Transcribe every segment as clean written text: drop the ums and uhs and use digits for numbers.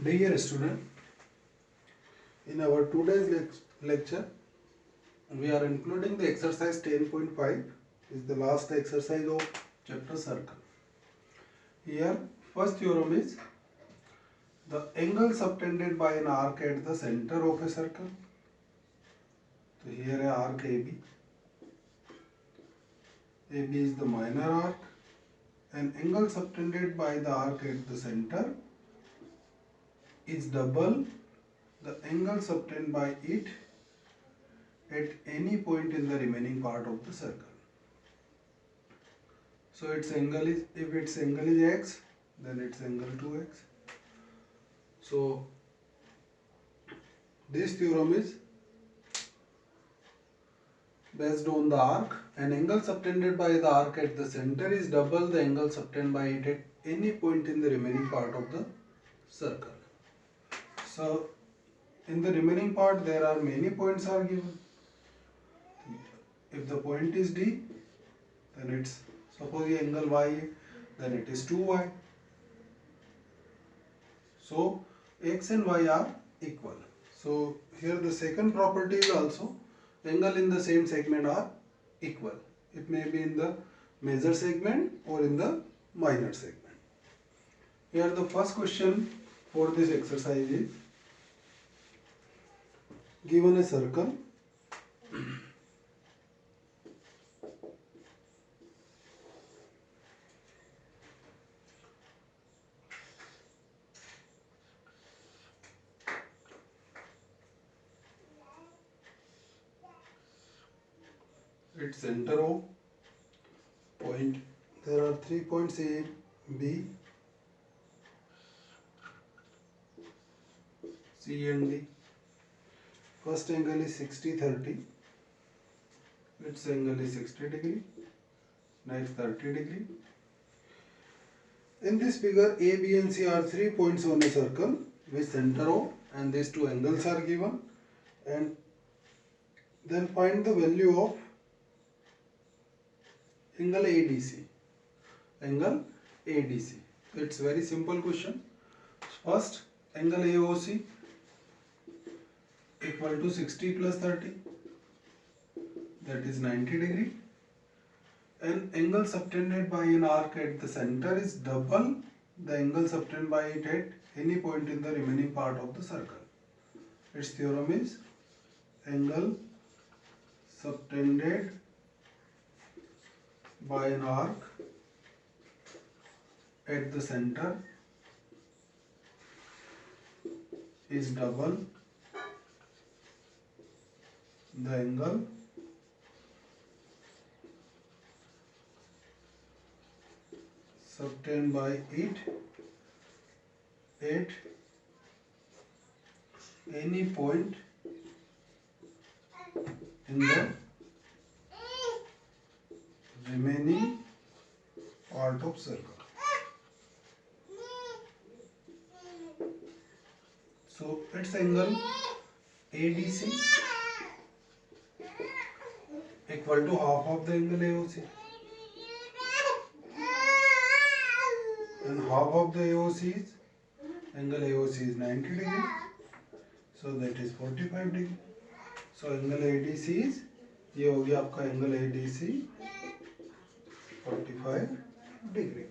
Dear student, in our today's lecture, we are including the exercise 10.5 is the last exercise of chapter circle. Here, first theorem is the angle subtended by an arc at the center of a circle. So here a arc AB. AB is the minor arc. An angle subtended by the arc at the center is double the angle subtended by it at any point in the remaining part of the circle. So its angle is, if its angle is x, then its angle 2x. So this theorem is based on the arc. An angle subtended by the arc at the center is double the angle subtended by it at any point in the remaining part of the circle. So in the remaining part there are many points are given. If the point is D, then it's, suppose the angle Y, then it is 2y. So x and y are equal. So here the second property is also angle in the same segment are equal. It may be in the major segment or in the minor segment. Here the first question for this exercise is given a circle. Its center O point, there are 3 points A, B, C and D. First angle is 60-30. Its angle is 60 degree. Next 30 degree. In this figure, A, B and C are 3 points on a circle with center O, and these two angles are given. And then find the value of angle ADC. Angle ADC. It's very simple question. First, angle AOC equal to 60 plus 30, that is 90 degree. And angle subtended by an arc at the center is double the angle subtended by it at any point in the remaining part of the circle. Its theorem is angle subtended by an arc at the center is double the angle subtended by it at any point in the remaining part of circle. So its angle ADC equal to half of the angle AOC, and half of the AOC is, angle AOC is 90 degree, so that is 45 degree. So angle ADC is, ये हो गया आपका angle ADC 45 degree.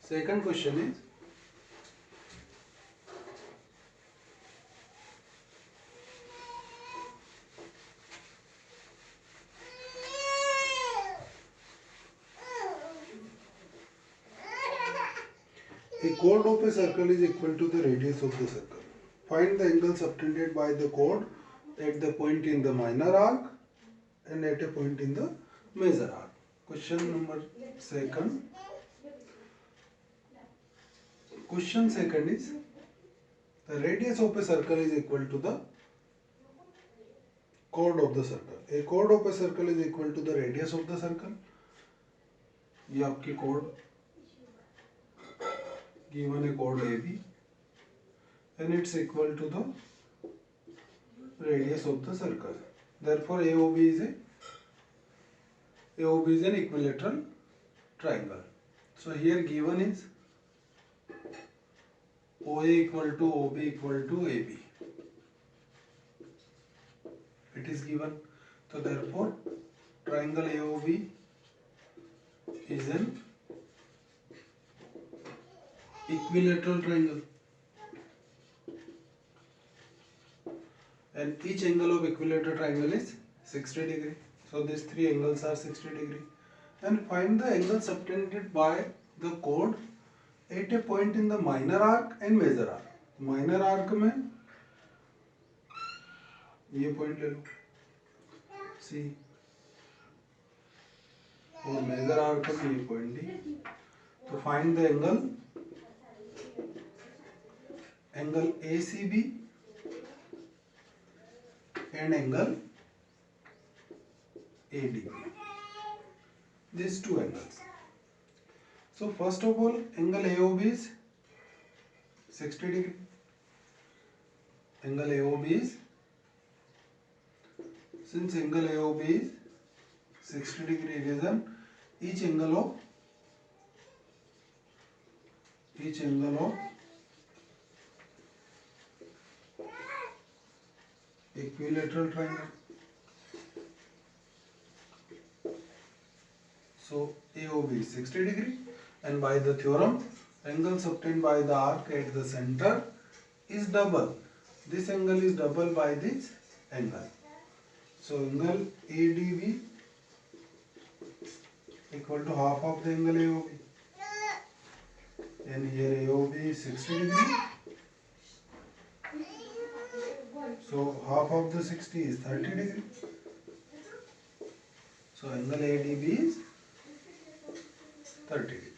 Second question is a chord of a circle is equal to the radius of the circle. Find the angle subtended by the chord at the point in the minor arc and at a point in the major arc. Question number second. Question second is the radius of a circle is equal to the chord of the circle. A chord of a circle is equal to the radius of the circle. ये आपकी chord given a chord AB and it's equal to the radius of the circle. Therefore AOB is a AOB is an equilateral triangle. So here given is OA equal to OB equal to AB. It is given. So therefore triangle AOB is an equilateral triangle, and each angle of equilateral triangle is 60 degree. So these three angles are 60 degree. And find the angle subtended by the chord at a point in the minor arc and major arc. Minor arc में ये point ले लो C, और major arc में ये point D. तो find the angle ACB and angle ADB. These two angles. So first of all, angle AOB is 60 degree. Angle AOB is, since angle AOB is 60 degree reason, each angle of equilateral triangle. So AOB is 60 degree, and by the theorem, angles obtained by the arc at the center is double. This angle is double by this angle. So angle ADB equal to half of the angle AOB. And here AOB is 60 degree. So half of the 60 is 30 degree. So angle ADB is 30 degree.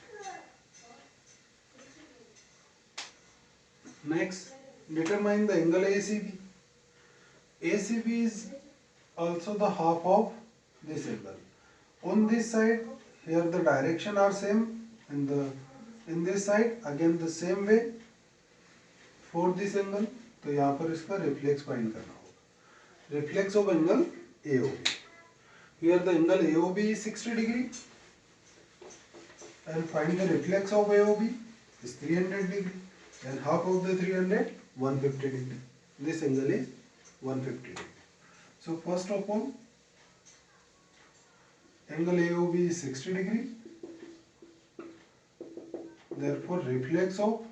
Next, determine the angle ACB. ACB is also the half of this angle. On this side, here the direction are same, and in this side again the same way for this angle. तो यहाँ पर इसका reflex find करना होगा. Reflex of angle AOB. Here the angle AOB is 60 degree, and find the reflex of AOB is 300 degree, and half of the 300, 150 degree. This angle is 150 degree. So first of all, angle AOB is 60 degree. Therefore, reflex of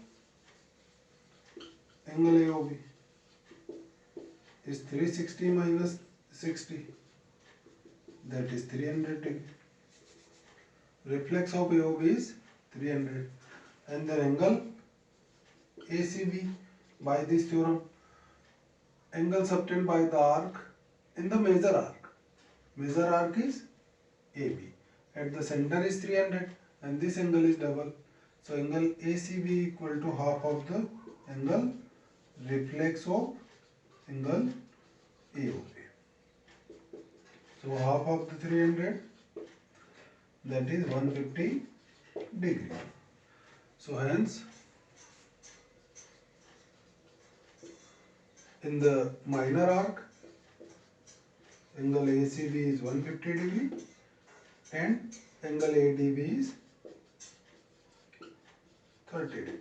angle AOB is 360 minus 60. That is 300 degree. Reflex of AOB is 300, and the angle ACB by this theorem, angles obtained by the arc in the major arc. Major arc is AB. At the center is 300, and this angle is double. So angle ACB equal to half of the angle reflex of angle AOB. So half of the 300, that is 150 degree. So hence, in the minor arc, angle ACB is 150 degree and angle ADB is 30 degree.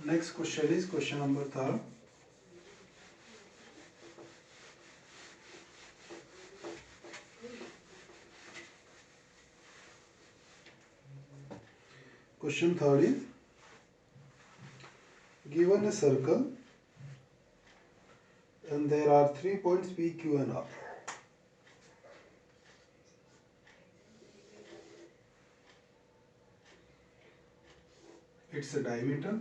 Next question is question number 3. Question 3 is, given a circle and there are 3 points P, Q and R. It's a diameter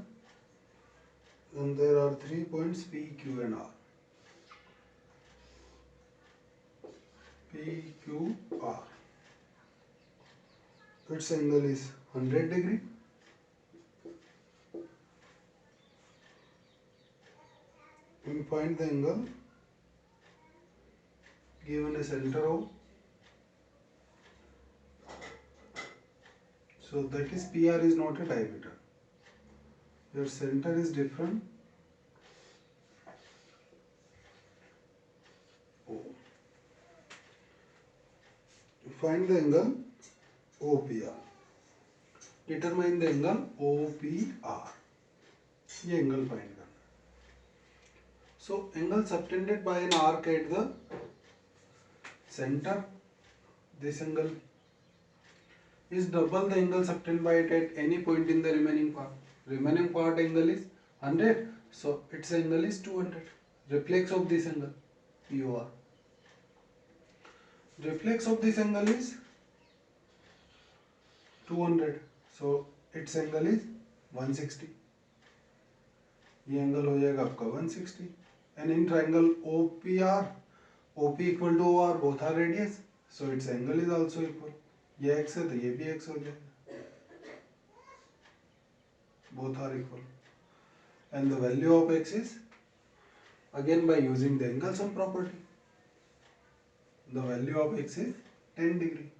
and there are 3 points P, Q and R. P, Q, R. Its angle is 100 degree. We find the angle given a center O. So that is PR is not a diameter. Your center is different. find the angle OPR. Determine the angle OPR. ये angle find करना. So angle subtended by an arc at the center. This angle is double the angle subtended by it at any point in the remaining part. Remaining part angle is 100. So its angle is 200. Reflex of this angle POR. Reflex of this angle is 200. So its angle is 160. ये angle हो जाएगा आपका 160. And in triangle OPR, OP equal to OR, both are radius. So its angle is also equal. ये x है तो ये भी x हो जाएगा. Both are equal. And the value of x is, again by using the angle sum property, the value of x is 10 degree.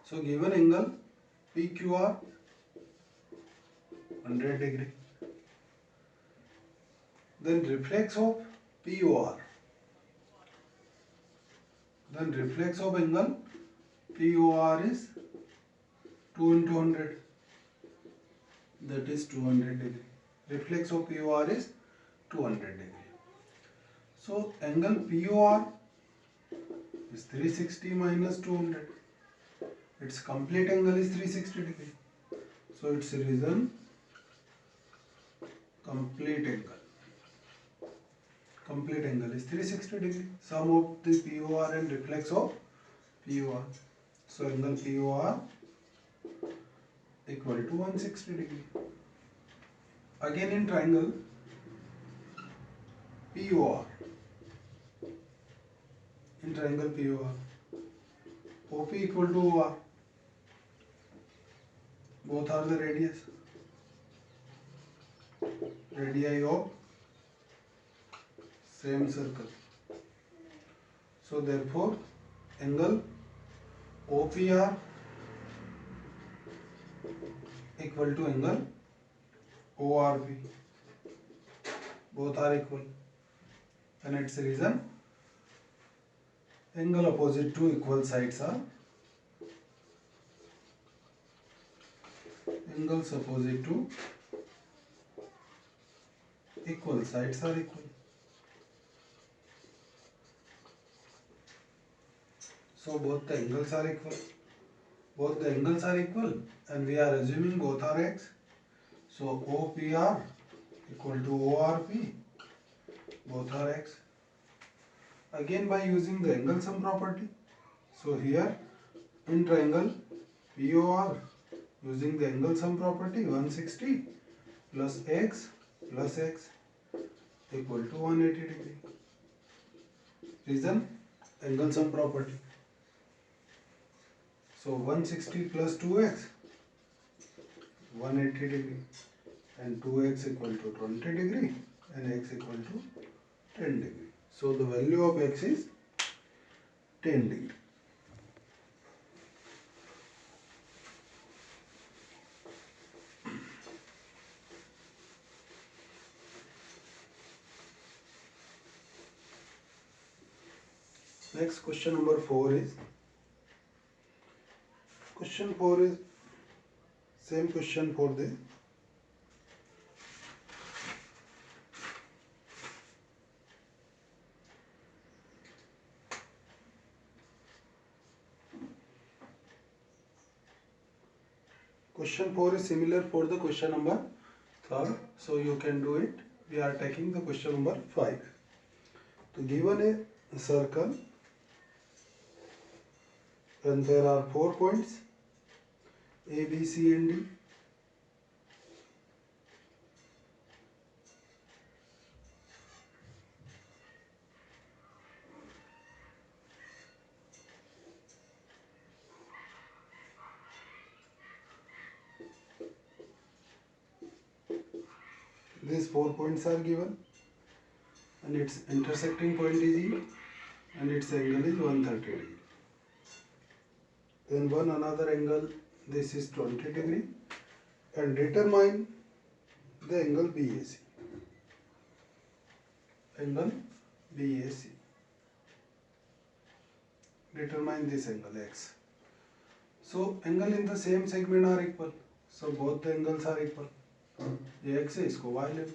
So given angle PQR 100 degree. Then reflex of POR. Then reflex of angle POR is 2 into 100. That is 200 degree. Reflex of POR is 200 degree. So angle POR is 360 minus 200. Its complete angle is 360 degree. So its reason complete angle. Complete angle is 360 degree. Sum of the POR and reflex of POR. So angle POR equal to 160 degree. Again in triangle POR. In triangle POR, OP equal to OR. Both are the radius. Radii of same circle. So therefore angle OPR equal to angle ORP. Both are equal. And its reason, angle opposite to equal sides are, angles opposite to equal sides are equal. So both the angles are equal. Both the angles are equal and we are assuming both are x. So OPR equal to ORP. Both are x. Again by using the angle sum property. So here in triangle POR, using the angle sum property, 160 plus x equal to 180 degree. Reason, angle sum property. So 160 plus 2x 180 degree and 2x equal to 20 degree and x equal to 10 degree. So the value of x is 10 degree. Next question number 4 is, question 4 is same question for the question 4 is similar for the question number 3rd. So you can do it. We are taking the question number 5. So given a circle and there are 4 points A, B, C and D. These 4 points are given and its intersecting point is E and its angle is 130 degree. Then one another angle, this is 20 degree, and determine the angle BAC. Angle BAC. Determine this angle X. So angle in the same segment are equal. So both the angles are equal. ये x है, इसको y ले लो.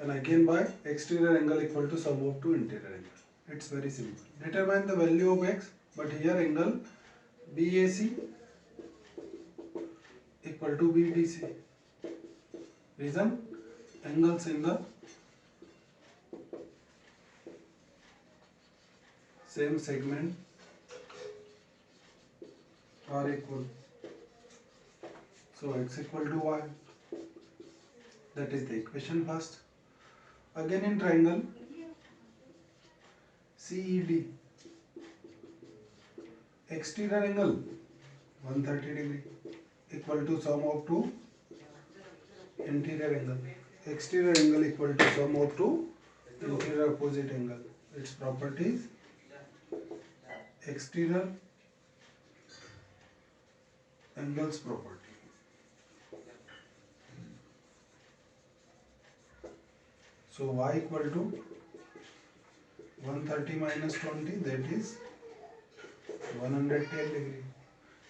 And again by exterior angle equal to sum of two interior angle. It's very simple. Determine the value of x, but here angle BAC equal to BDC. Reason, angles in the same segment are equal. So x equal to y. That is the equation first. Again in triangle CED, exterior angle 130 degree equal to sum of two interior angle. Exterior angle equal to sum of two interior opposite angle. Its properties: exterior angles property. So y equal to 130 minus 20, that is 110 degree.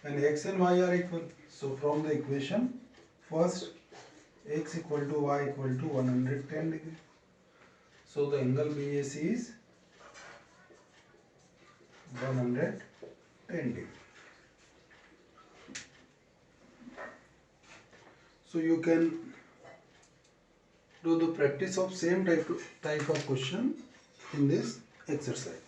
And x and y are equal. So from the equation, first x equal to y equal to 110 degree. So the angle BAC is 110 degree. So you can do the practice of same type of question in this exercise.